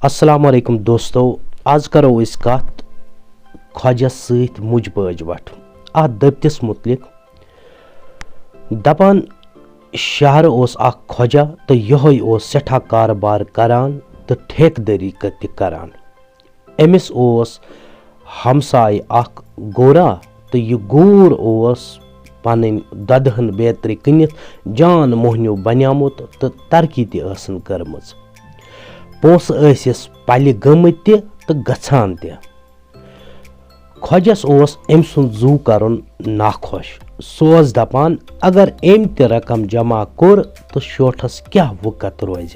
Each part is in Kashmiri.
अस्सलाम वालेकुम दोस्तों, आज करो इस कत ख्वाजस सत मुज बाजवट अत दप्तिस मुतलिक। दपान शहर ओस अख ख्वाजा तो यहोय ओस सेठा कारबार करान तो ठेकेदारी ते करान। अमिस ओस हमसाय अख गोरा तो यह गोर ओस पन ददहन बेतरी कनित जान मोहनियो बनियामुत तो तरक्की ते आसन करमज। पोस ऐसिस पलि गमत तो गछान ते। ख्वाजस ओस अम सुंद जू करन नाखुश। सोस दपान अगर अम ते रकम जमा कोर तो शोठस क्या वकत रोज।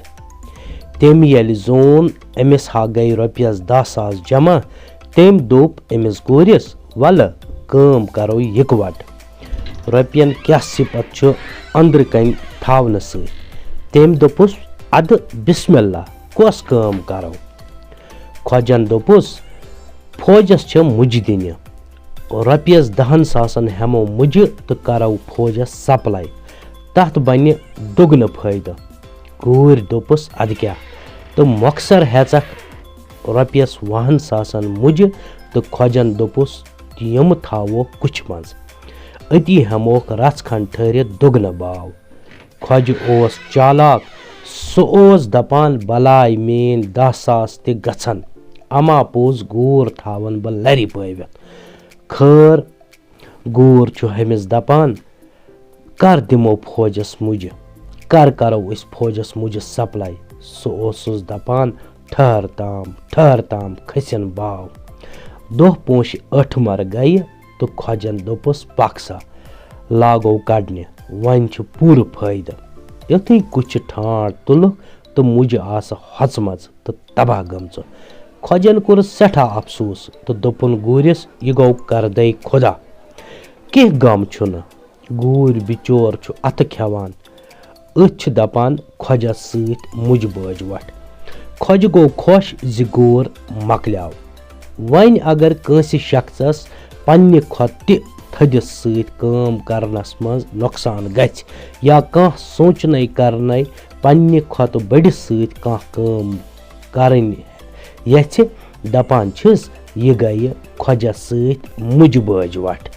तम येल जोन अमिस हा गई रॉपियस 10,000 जमा। तम दोप अमिस गोरिस वल काम करो इकवट। रॉपियन क्या सिपत छु अंदर कन थावन सत। तम दोपुस अद बिस्मिल्लाह कस काम करो। ख्वाजन दोपुस फौजस छ मुज दिन। रॉपियस 10,000 हेमो मुज तो करो फौजस सप्लाई। तथ बन दुगन फायदा। गोर दोपुस अद क्या तो मकसर हेचक रॉपियस 20,000 मुज तो ख्वाजन दोपुस यम थावो कुछ मज। अति हेमोक रच खंड ठहरित दुगन बाव। ख्वाज ओस चालाक। सो ओस दपान बलाय मेन 10,000 ते गछन। अमा पोज गोर थावन ब लरि पवित। खैर गोर छु हमिस दपान कर दिमो फौजस मुज, कर करो इस फौजस मुज सप्लाई। सो ओसुस दपान ठहर ताम खसन बाव। दोह पोश 8 मर गई तो ख्वाजन दोपुस पक्सा लागो कड़ने वन छु पूर फायदा। युथी कुछ ठाट तुल तो मुझ आस हचमज तो तबाह गमच। ख्वाजन कोर सेठा अफसोस तो दोपुन गोरिस यह गो करदे खुदा। कह गम छुन गोर बिचोर छु अत खेवान। अथ दपान ख्वाजस सत मुज बाजवट। ख्वाज गो खुश जि गोर मकल्याव। वन अगर कंस शख्सस पन्ने खोत थदिस सत काम करनस मज नुकसान गछ या कह सोचने करने पन्ने खोत बड़िस सत कह काम करन यछ दपान छिस यह गई ख्वाजस सत मुज बाजवट।